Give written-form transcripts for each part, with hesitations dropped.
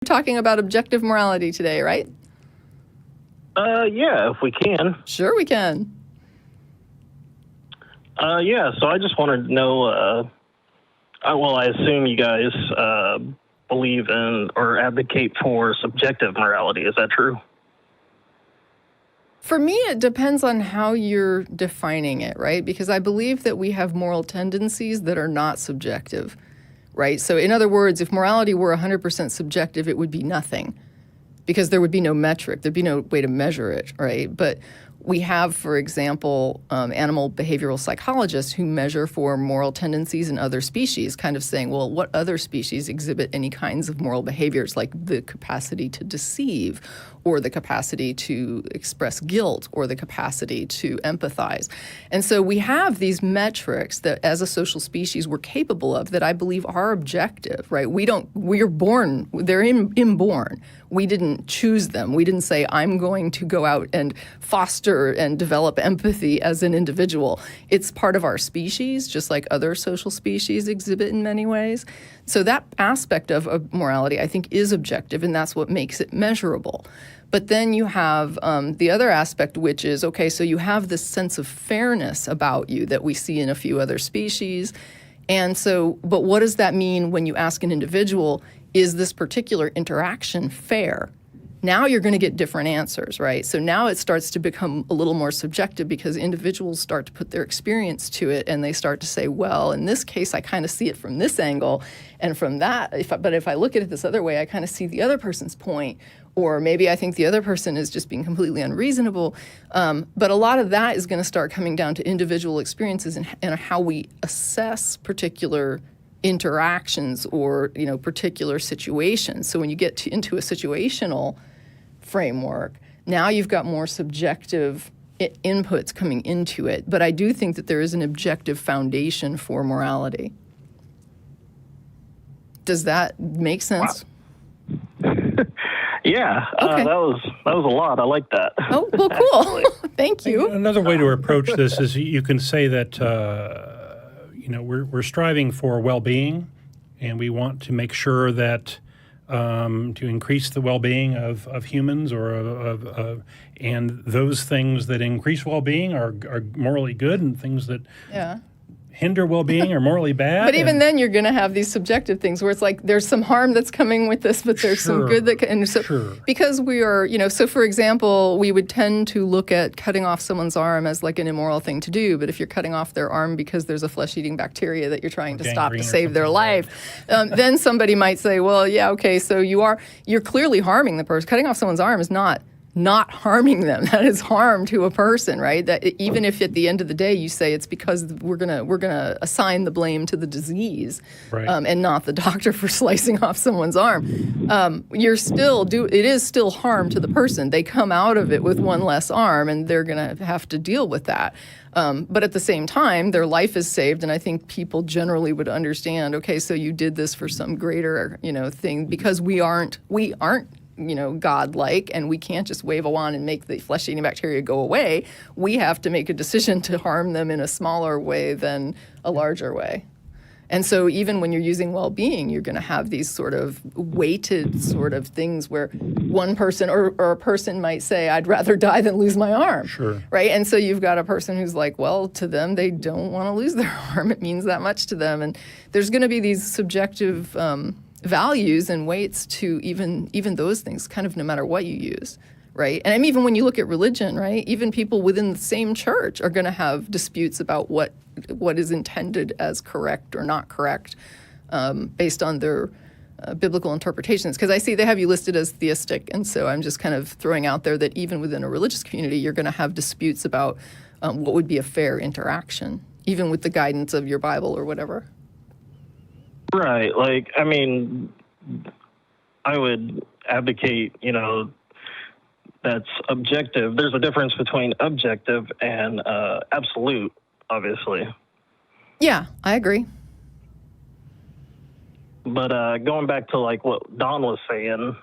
talking about objective morality today, right? Yeah, if we can. Sure we can. Yeah, so I just wanted to know, well, I assume you guys believe in or advocate for subjective morality. Is that true? For me, it depends on how you're defining it, right? Because I believe that we have moral tendencies that are not subjective, right? So in other words, if morality were 100% subjective, it would be nothing because there would be no metric. There'd be no way to measure it, right? But we have, for example, animal behavioral psychologists who measure for moral tendencies in other species, kind of saying, well, what other species exhibit any kinds of moral behaviors, like the capacity to deceive or the capacity to express guilt or the capacity to empathize. And so we have these metrics that as a social species we're capable of that I believe are objective, right? We're born, they're inborn. We didn't choose them. We didn't say, I'm going to go out and foster and develop empathy as an individual. It's part of our species, just like other social species exhibit in many ways. So that aspect of morality, I think, is objective, and that's what makes it measurable. But then you have the other aspect, which is, okay, so you have this sense of fairness about you that we see in a few other species. And so, but what does that mean when you ask an individual, is this particular interaction fair? Now you're going to get different answers, right? So now it starts to become a little more subjective because individuals start to put their experience to it and they start to say, well, in this case, I kind of see it from this angle and from that. But if I look at it this other way, I kind of see the other person's point. Or maybe I think the other person is just being completely unreasonable. But a lot of that is going to start coming down to individual experiences and how we assess particular interactions or, particular situations. So when you get into a situational framework, now you've got more subjective inputs coming into it. But I do think that there is an objective foundation for morality. Does that make sense? Wow. Yeah, okay. That was a lot. I like that. Oh, well, cool. Thank you. Another way to approach this is you can say that we're striving for well-being, and we want to make sure that to increase the well-being of humans and those things that increase well-being are morally good, and things that hinder well-being are morally bad. But even then, you're going to have these subjective things where it's like there's some harm that's coming with this, but there's some good that can. And so, because we are, so for example, we would tend to look at cutting off someone's arm as like an immoral thing to do. But if you're cutting off their arm because there's a flesh-eating bacteria that you're trying to stop to save their life, then somebody might say, well, yeah, okay, so you're clearly harming the person. Cutting off someone's arm is not harming them. That is harm to a person, right? That even if at the end of the day you say it's because we're gonna assign the blame to the disease, right. And not the doctor for slicing off someone's arm, it is still harm to the person. They come out of it with one less arm, and they're gonna have to deal with that. But at the same time, their life is saved, and I think people generally would understand. Okay, so you did this for some greater, thing, because we aren't. God-like, and we can't just wave a wand and make the flesh-eating bacteria go away. We have to make a decision to harm them in a smaller way than a larger way. And so even when you're using well-being, you're going to have these sort of weighted sort of things where one person or a person might say, I'd rather die than lose my arm. Sure. Right? And so you've got a person who's like, well, to them, they don't want to lose their arm. It means that much to them. And there's going to be these subjective values and weights to even those things, kind of no matter what you use, right? And I mean, even when you look at religion, right, even people within the same church are going to have disputes about what is intended as correct or not correct based on their biblical interpretations. Because I see they have you listed as theistic, and so I'm just kind of throwing out there that even within a religious community, you're going to have disputes about what would be a fair interaction, even with the guidance of your Bible or whatever. Right. I would advocate, that's objective. There's a difference between objective and absolute, obviously. Yeah, I agree. But going back to what Don was saying,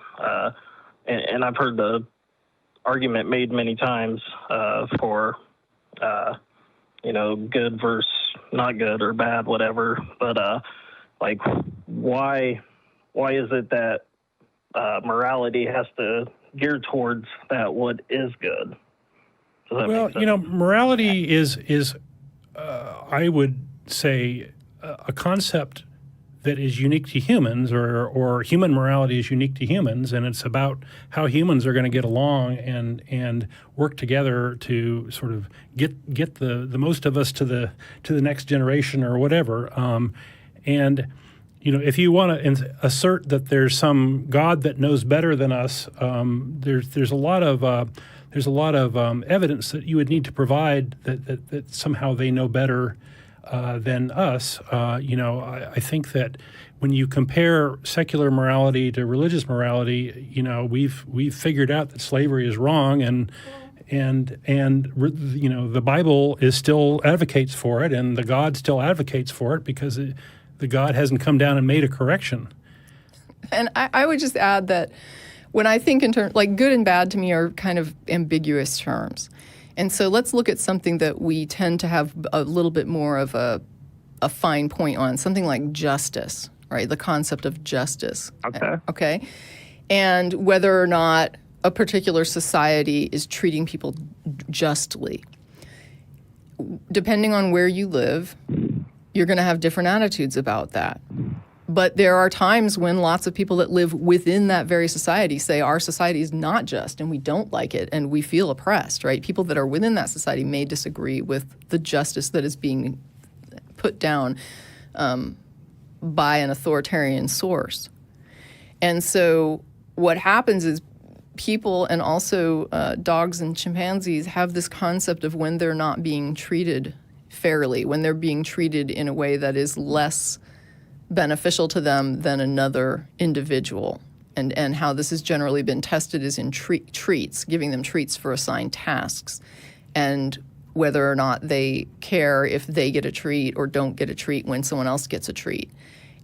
and I've heard the argument made many times for, good versus not good or bad, whatever. But why is it that morality has to gear towards that what is good. Does that make sense? Morality is I would say, a concept that is unique to humans, or human morality is unique to humans, and it's about how humans are going to get along and work together to sort of get the most of us to the next generation or whatever. And if you want to assert that there's some God that knows better than us, there's a lot of evidence that you would need to provide that somehow they know better than us. I think that when you compare secular morality to religious morality, we've figured out that slavery is wrong, and the Bible still advocates for it, and the God still advocates for it because the God hasn't come down and made a correction. And I would just add that when I think in terms, like good and bad to me are kind of ambiguous terms. And so let's look at something that we tend to have a little bit more of a fine point on, something like justice, right? The concept of justice. Okay. And whether or not a particular society is treating people justly. Depending on where you live, you're going to have different attitudes about that. But there are times when lots of people that live within that very society say our society is not just and we don't like it and we feel oppressed, right? People that are within that society may disagree with the justice that is being put down by an authoritarian source. And so what happens is people, and also dogs and chimpanzees, have this concept of when they're not being treated fairly, when they're being treated in a way that is less beneficial to them than another individual. And how this has generally been tested is in treats, giving them treats for assigned tasks, and whether or not they care if they get a treat or don't get a treat when someone else gets a treat.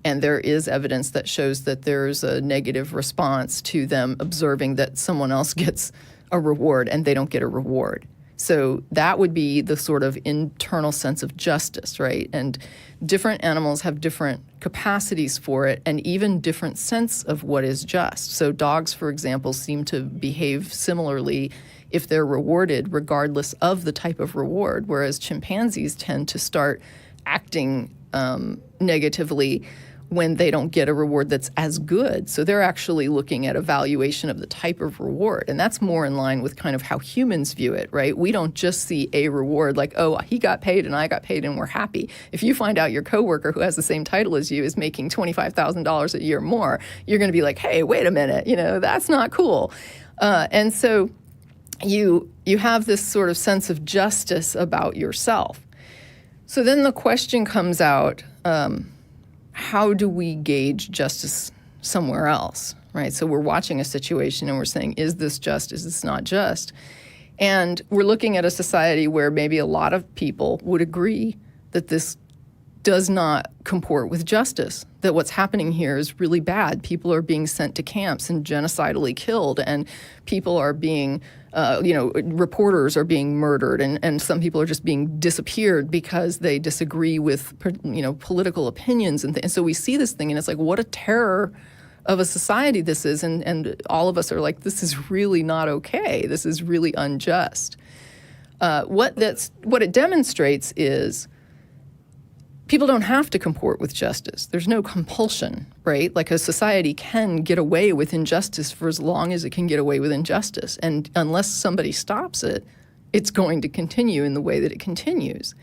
And there is evidence that shows that there's a negative response to them observing that someone else gets a reward and they don't get a reward. So that would be the sort of internal sense of justice, right? And different animals have different capacities for it and even different sense of what is just. So dogs, for example, seem to behave similarly if they're rewarded regardless of the type of reward, whereas chimpanzees tend to start acting negatively when they don't get a reward that's as good. So they're actually looking at evaluation of the type of reward. And that's more in line with kind of how humans view it, right? We don't just see a reward like, oh, he got paid and I got paid and we're happy. If you find out your coworker who has the same title as you is making $25,000 a year more, you're going to be like, hey, wait a minute, that's not cool. And so you have this sort of sense of justice about yourself. So then the question comes out, how do we gauge justice somewhere else, right? So we're watching a situation and we're saying, is this just? Is this not just? And we're looking at a society where maybe a lot of people would agree that this does not comport with justice, that what's happening here is really bad. People are being sent to camps and genocidally killed, and people are being, reporters are being murdered, and some people are just being disappeared because they disagree with, political opinions. And so we see this thing, and it's like, what a terror of a society this is. And all of us are like, this is really not okay. This is really unjust. What it demonstrates is people don't have to comport with justice. There's no compulsion, right? Like a society can get away with injustice for as long as it can get away with injustice. And unless somebody stops it, it's going to continue in the way that it continues.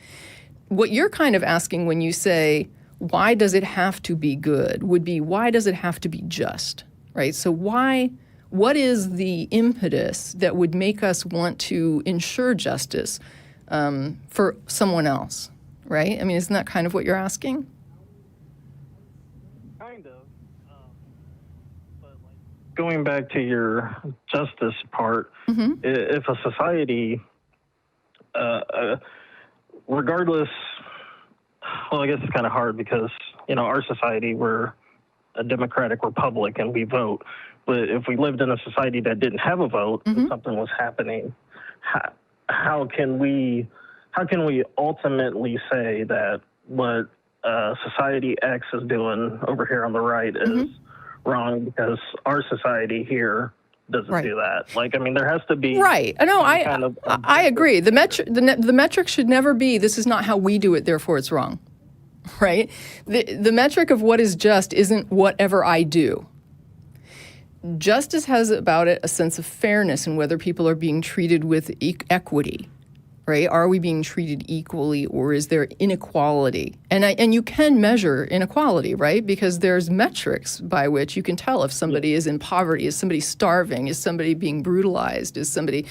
What you're kind of asking when you say, why does it have to be good, would be, why does it have to be just, right? So what is the impetus that would make us want to ensure justice for someone else? Right? I mean, isn't that kind of what you're asking? Kind of. But going back to your justice part, if a society, regardless, well, I guess it's kind of hard because, our society, we're a democratic republic and we vote. But if we lived in a society that didn't have a vote, if something was happening, how can we ultimately say that what society X is doing over here on the right is wrong because our society here doesn't do that. Like, I mean, there has to be right. No, I agree. The metric should never be this is not how we do it, therefore it's wrong. Right? The metric of what is just isn't whatever I do. Justice has about it a sense of fairness and whether people are being treated with equity. Right? Are we being treated equally, or is there inequality? And you can measure inequality, right? Because there's metrics by which you can tell if somebody is in poverty, is somebody starving, is somebody being brutalized, is somebody...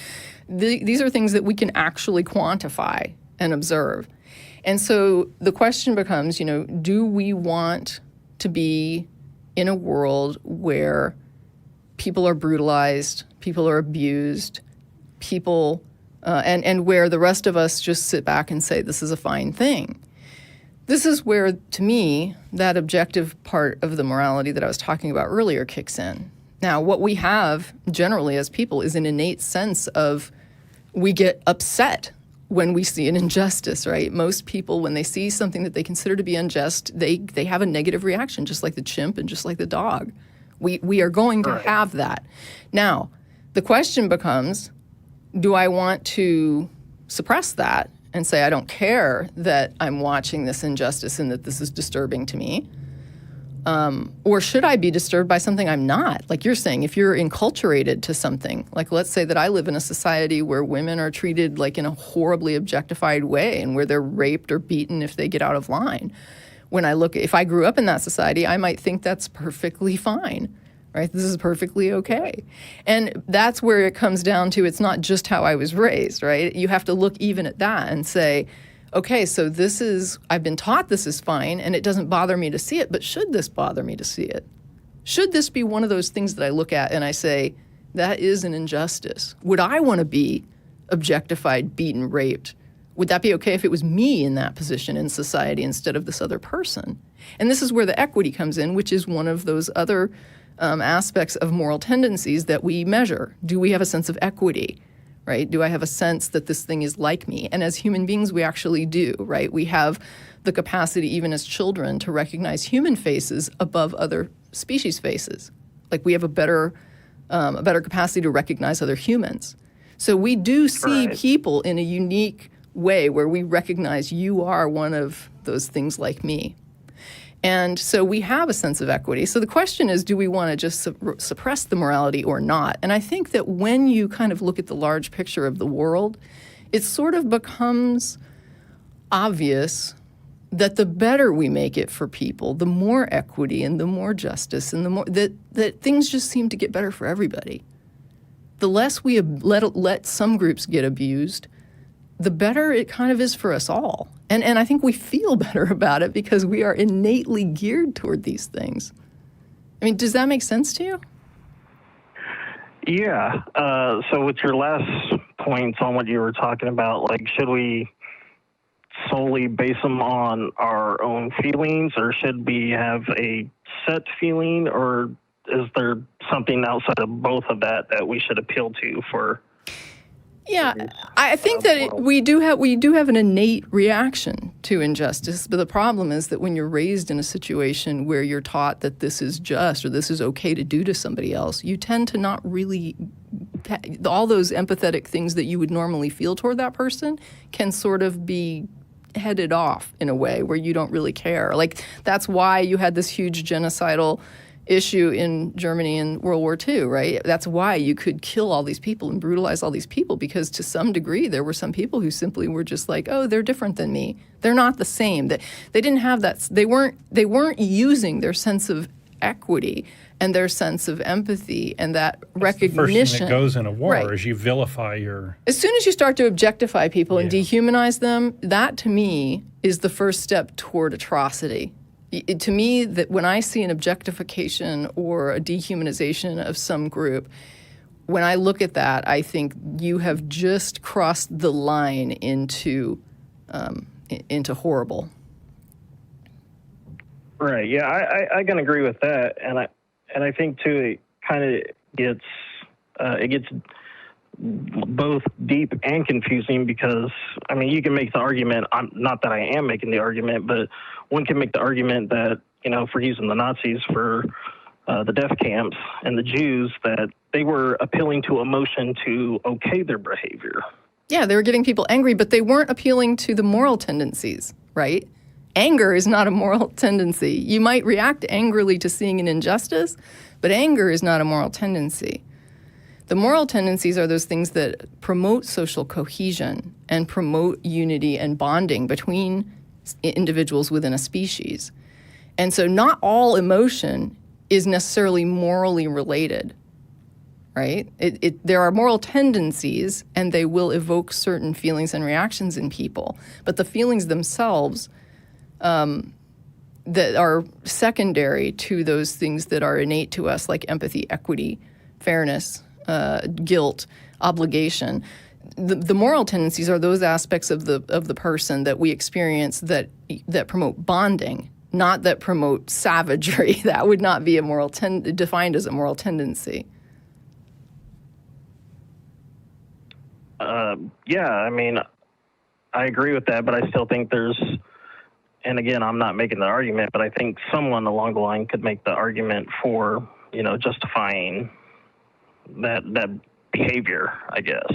These are things that we can actually quantify and observe. And so the question becomes, do we want to be in a world where people are brutalized, people are abused, people... and where the rest of us just sit back and say, this is a fine thing. This is where, to me, that objective part of the morality that I was talking about earlier kicks in. Now, what we have generally as people is an innate sense of we get upset when we see an injustice, right? Most people, when they see something that they consider to be unjust, they have a negative reaction, just like the chimp and just like the dog. We are going to have that. Now, the question becomes... do I want to suppress that and say, I don't care that I'm watching this injustice and that this is disturbing to me? Or should I be disturbed by something I'm not? Like you're saying, if you're enculturated to something, like let's say that I live in a society where women are treated like in a horribly objectified way and where they're raped or beaten if they get out of line. If I grew up in that society, I might think that's perfectly fine. Right? This is perfectly okay. And that's where it comes down to, it's not just how I was raised, right? You have to look even at that and say, okay, so I've been taught this is fine and it doesn't bother me to see it, but should this bother me to see it? Should this be one of those things that I look at and I say, that is an injustice? Would I want to be objectified, beaten, raped? Would that be okay if it was me in that position in society instead of this other person? And this is where the equity comes in, which is one of those other aspects of moral tendencies that we measure. Do we have a sense of equity, right? Do I have a sense that this thing is like me? And as human beings, we actually do, right? We have the capacity, even as children, to recognize human faces above other species faces. Like we have a better capacity to recognize other humans. So we do see people in a unique way where we recognize you are one of those things like me. And so we have a sense of equity. So the question is, do we want to just suppress the morality or not? And I think that when you kind of look at the large picture of the world, it sort of becomes obvious that the better we make it for people, the more equity and the more justice and the more that things just seem to get better for everybody. The less we let some groups get abused, the better it kind of is for us all. And I think we feel better about it because we are innately geared toward these things. I mean, does that make sense to you? Yeah. So with your last points on what you were talking about, like, should we solely base them on our own feelings, or should we have a set feeling, or is there something outside of both of that we should appeal to for? Yeah, I think that we do have an innate reaction to injustice, but the problem is that when you're raised in a situation where you're taught that this is just or this is okay to do to somebody else, you tend to not really all those empathetic things that you would normally feel toward that person can sort of be headed off in a way where you don't really care. Like that's why you had this huge genocidal issue in Germany in World War II, right? That's why you could kill all these people and brutalize all these people, because to some degree there were some people who simply were just like, oh, they're different than me. They're not the same. They didn't have that. They weren't using their sense of equity and their sense of empathy and that recognition. The first thing that goes in a war right. is you vilify your... As soon as you start to objectify people and dehumanize them, that to me is the first step toward atrocity. To me, that when I see an objectification or a dehumanization of some group, when I look at that, I think you have just crossed the line into horrible. Right. Yeah, I can agree with that, and I think too it kind of gets both deep and confusing, because I mean you can make the argument. Not that I am making the argument, but one can make the argument that, if we're using the Nazis for the death camps and the Jews, that they were appealing to emotion to okay their behavior. Yeah, they were getting people angry, but they weren't appealing to the moral tendencies, right? Anger is not a moral tendency. You might react angrily to seeing an injustice, but anger is not a moral tendency. The moral tendencies are those things that promote social cohesion and promote unity and bonding between individuals within a species. And so not all emotion is necessarily morally related, right? There are moral tendencies, and they will evoke certain feelings and reactions in people. But the feelings themselves that are secondary to those things that are innate to us, like empathy, equity, fairness, guilt, obligation. The moral tendencies are those aspects of the person that we experience that promote bonding, not that promote savagery. That would not be a defined as a moral tendency. Yeah, I mean, I agree with that, but I still think there's, and again, I'm not making the argument, but I think someone along the line could make the argument for, justifying that behavior, I guess.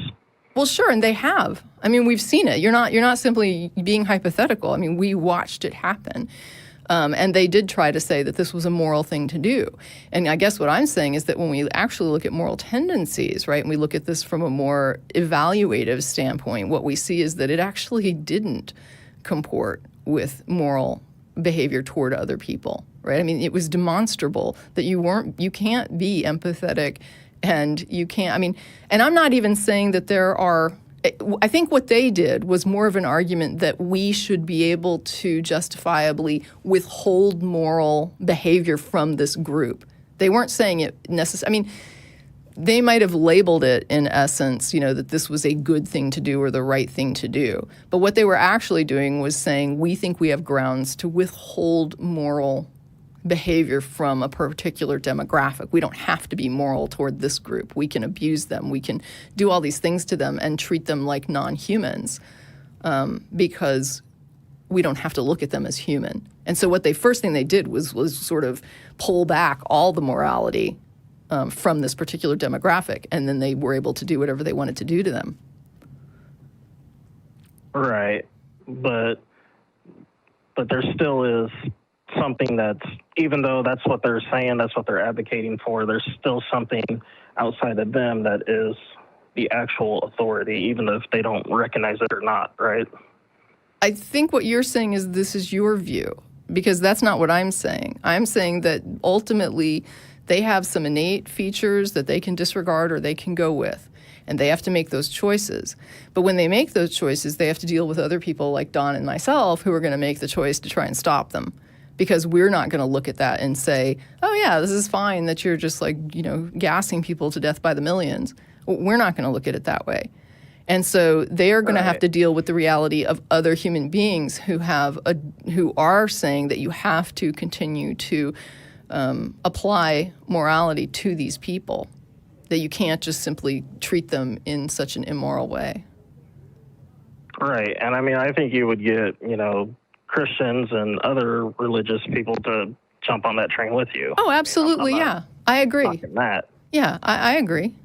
Well, sure, and they have. I mean, we've seen it. You're not simply being hypothetical. I mean, we watched it happen. And they did try to say that this was a moral thing to do. And I guess what I'm saying is that when we actually look at moral tendencies, right, and we look at this from a more evaluative standpoint, what we see is that it actually didn't comport with moral behavior toward other people, right? I mean, it was demonstrable that you can't be empathetic, and you can't, and I'm not even saying that I think what they did was more of an argument that we should be able to justifiably withhold moral behavior from this group. They weren't saying it necessarily. They might have labeled it in essence, that this was a good thing to do or the right thing to do. But what they were actually doing was saying, we think we have grounds to withhold moral behavior from a particular demographic. We don't have to be moral toward this group. We can abuse them. We can do all these things to them and treat them like non-humans because we don't have to look at them as human. And so first thing they did was sort of pull back all the morality from this particular demographic, and then they were able to do whatever they wanted to do to them. Right. But there still is something that's, even though that's what they're saying, that's what they're advocating for, there's still something outside of them that is the actual authority, even if they don't recognize it or not, right? I think what you're saying is this is your view, because that's not what I'm saying. I'm saying that ultimately they have some innate features that they can disregard or they can go with, and they have to make those choices. But when they make those choices, they have to deal with other people like Don and myself who are going to make the choice to try and stop them. Because we're not going to look at that and say, oh, yeah, this is fine that you're just gassing people to death by the millions. We're not going to look at it that way. And so they are going to have to deal with the reality of other human beings who are saying that you have to continue to apply morality to these people, that you can't just simply treat them in such an immoral way. Right. And I think you would get, Christians and other religious people to jump on that train with you. Oh, absolutely, yeah. I agree. That. Yeah, I agree.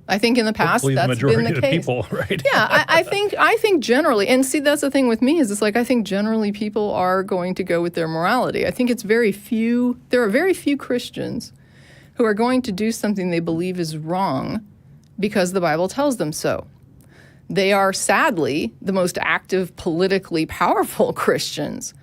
I think in the past Hopefully that's the been majority the of case. people, right? Yeah, I think generally, and see, that's the thing with me is I think generally people are going to go with their morality. I think there are very few Christians who are going to do something they believe is wrong because the Bible tells them so. They are sadly the most active, politically powerful Christians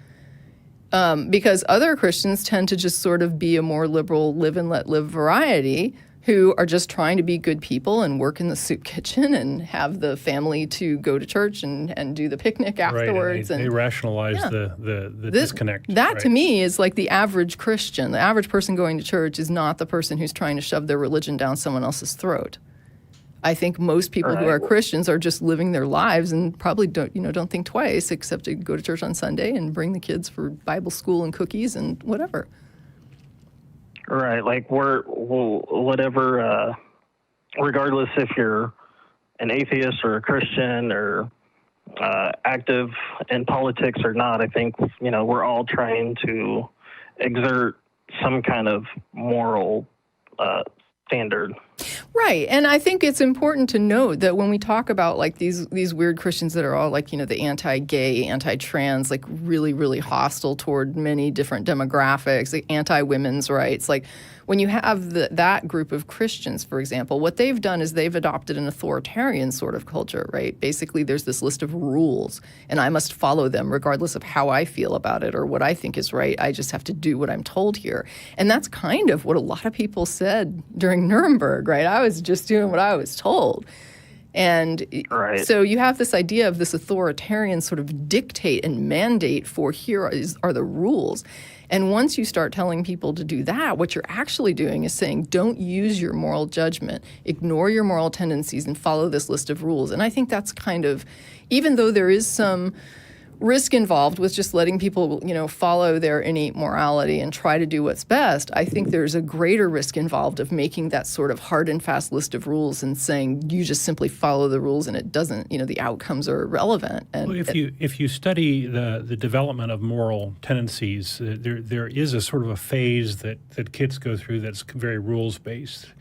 because other Christians tend to just sort of be a more liberal live and let live variety who are just trying to be good people and work in the soup kitchen and have the family to go to church and do the picnic afterwards. Right, and they rationalize the disconnect. That to me is like the average Christian. The average person going to church is not the person who's trying to shove their religion down someone else's throat. I think most people who are Christians are just living their lives and probably don't think twice except to go to church on Sunday and bring the kids for Bible school and cookies and whatever. Right, whatever, regardless if you're an atheist or a Christian or active in politics or not, I think, we're all trying to exert some kind of moral standard. Right. And I think it's important to note that when we talk about like these weird Christians that are all like, the anti-gay, anti-trans, like really, really hostile toward many different demographics, like anti-women's rights, like when you have that group of Christians, for example, what they've done is they've adopted an authoritarian sort of culture, right? Basically, there's this list of rules, and I must follow them regardless of how I feel about it or what I think is right. I just have to do what I'm told here. And that's kind of what a lot of people said during Nuremberg, right? I was just doing what I was told. And Right. so you have this idea of this authoritarian sort of dictate and mandate for here are the rules. And once you start telling people to do that, what you're actually doing is saying, don't use your moral judgment, ignore your moral tendencies, and follow this list of rules. And I think that's kind of, even though there is some risk involved with just letting people, follow their innate morality and try to do what's best, I think there's a greater risk involved of making that sort of hard and fast list of rules and saying you just simply follow the rules and it doesn't, the outcomes are irrelevant. And well, if you study the development of moral tendencies, there is a sort of a phase that kids go through that's very rules based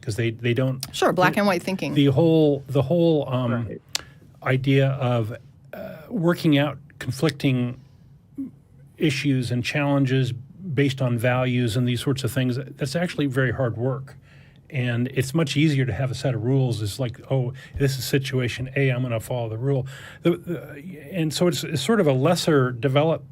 because they don't. Sure, black and white thinking. The whole Right. idea of working out conflicting issues and challenges based on values and these sorts of things, that's actually very hard work. And it's much easier to have a set of rules. It's like, oh, this is situation A, I'm going to follow the rule. And so it's sort of a lesser developed,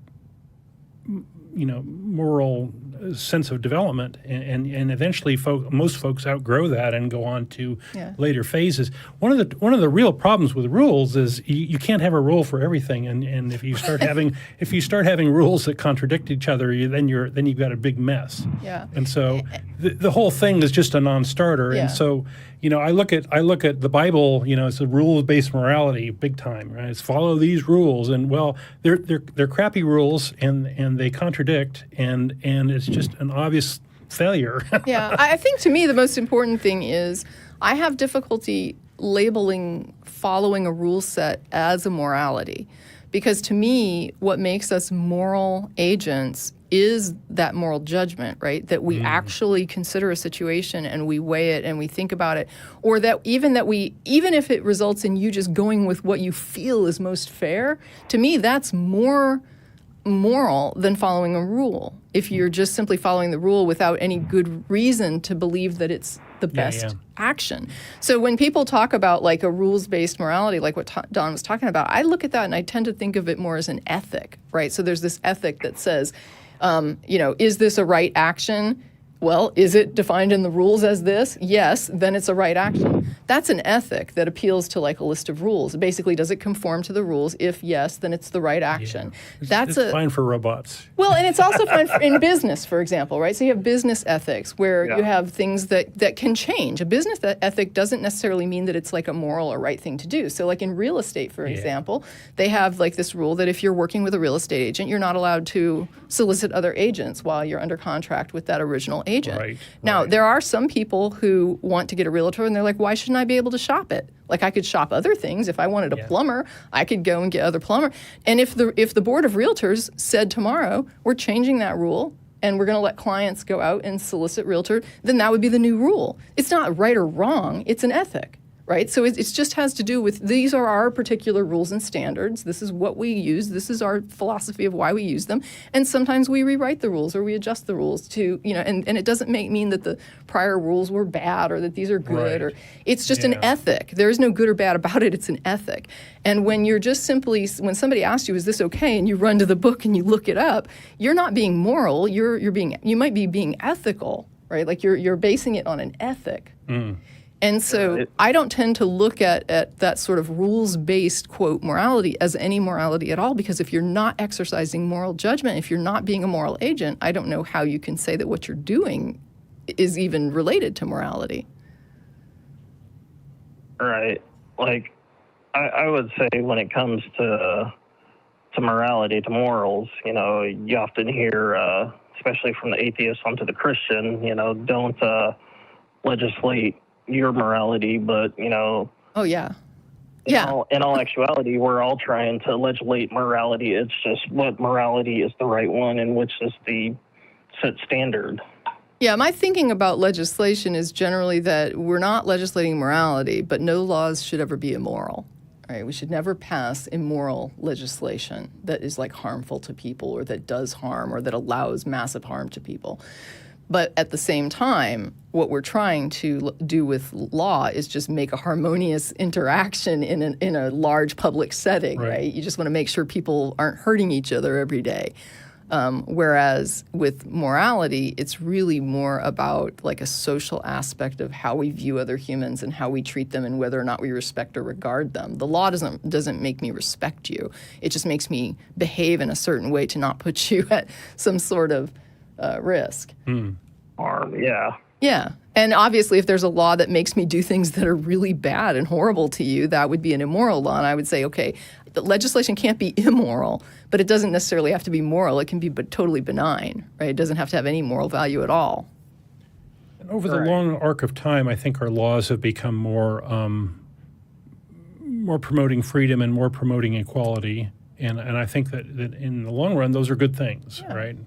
moral sense of development, and eventually most folks outgrow that and go on to later phases. One of the real problems with rules is you can't have a rule for everything, and if you start having rules that contradict each other, then you've got a big mess. Yeah. And so the whole thing is just a non-starter. Yeah. And so I look at the Bible. It's a rules-based morality, big time. Right? It's follow these rules, and well, they're crappy rules, and they contradict, and it's just an obvious failure. Yeah, I think to me the most important thing is I have difficulty labeling following a rule set as a morality, because to me what makes us moral agents is that moral judgment, right? That we actually consider a situation and we weigh it and we think about it, or that even if it results in you just going with what you feel is most fair, to me that's more moral than following a rule. If you're just simply following the rule without any good reason to believe that it's the best action. So when people talk about like a rules-based morality, like what Don was talking about, I look at that and I tend to think of it more as an ethic, right? So there's this ethic that says, is this a right action? Well, is it defined in the rules as this? Yes, then it's a right action. That's an ethic that appeals to like a list of rules. Basically, does it conform to the rules? If yes, then it's the right action. Yeah. It's fine for robots. Well, and it's also fine in business, for example, right? So you have business ethics where you have things that can change. A business ethic doesn't necessarily mean that it's like a moral or right thing to do. So like in real estate, for example, they have like this rule that if you're working with a real estate agent, you're not allowed to solicit other agents while you're under contract with that original agent. Right, now, right. there are some people who want to get a realtor and they're like, why shouldn't I be able to shop it? Like I could shop other things. If I wanted a plumber, I could go and get other plumber. And if the board of realtors said tomorrow, we're changing that rule and we're going to let clients go out and solicit realtor, then that would be the new rule. It's not right or wrong. It's an ethic. Right? So it just has to do with these are our particular rules and standards. This is what we use. This is our philosophy of why we use them. And sometimes we rewrite the rules or we adjust the rules to, and it doesn't mean that the prior rules were bad or that these are good. Or it's just an ethic. There is no good or bad about it. It's an ethic. And when you're just simply, when somebody asks you, is this okay? And you run to the book and you look it up, you're not being moral. You might be being ethical, right? Like you're basing it on an ethic. And so I don't tend to look at that sort of rules-based, quote, morality as any morality at all, because if you're not exercising moral judgment, if you're not being a moral agent, I don't know how you can say that what you're doing is even related to morality. Right. Like, I would say when it comes to morality, to morals, you often hear, especially from the atheist onto the Christian, don't legislate your morality, but in all actuality, we're all trying to legislate morality. It's just what morality is the right one and which is the set standard. Yeah, my thinking about legislation is generally that we're not legislating morality, but no laws should ever be immoral. Right? We should never pass immoral legislation that is like harmful to people or that does harm or that allows massive harm to people. But at the same time, what we're trying to do with law is just make a harmonious interaction in a large public setting, right? You just want to make sure people aren't hurting each other every day. Whereas with morality, it's really more about like a social aspect of how we view other humans and how we treat them and whether or not we respect or regard them. The law doesn't make me respect you. It just makes me behave in a certain way to not put you at some sort of risk. Harm, yeah. Yeah. And obviously, if there's a law that makes me do things that are really bad and horrible to you, that would be an immoral law. And I would say, okay, the legislation can't be immoral, but it doesn't necessarily have to be moral. It can be totally benign, right? It doesn't have to have any moral value at all. And over the long arc of time, I think our laws have become more promoting freedom and more promoting equality. And I think that in the long run, those are good things, right?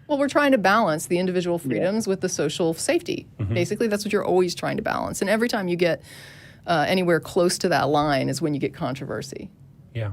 Well, we're trying to balance the individual freedoms with the social safety. Basically, that's what you're always trying to balance. And every time you get anywhere close to that line is when you get controversy. Yeah.